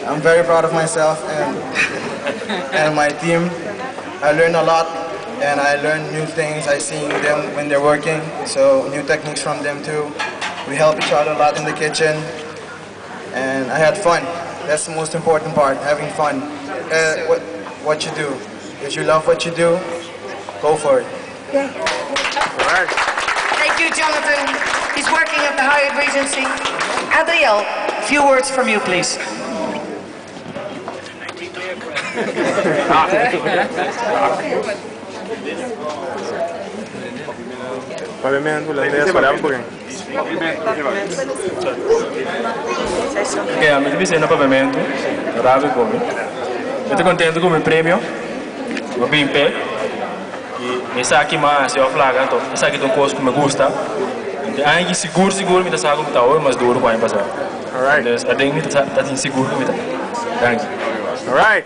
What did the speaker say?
I'm very proud of myself and my team. I learned a lot and I learned new things. I see them when they're working, so new techniques from them too. We help each other a lot in the kitchen and I had fun. That's the most important part, having fun. What you do. If you love what you do, go for it. Yeah. Right. Thank you, Jonathan. He's working at the Hyatt Regency. Adriel, a few words from you, please. Pavimento, la idea es para alguien. Ok, a mim deve ser no pavimento, rápido comigo. Eu estou contente com o meu prêmio, eu vim em pé, e me sa aqui mais, eu flaga, então, me sa aqui tem coisa que me gusta. Ainda seguro, me dá saco que tá hoje, mas duro vai passar. Alright. Então, eu tenho que estar inseguro que me dá. Thank you. Alright.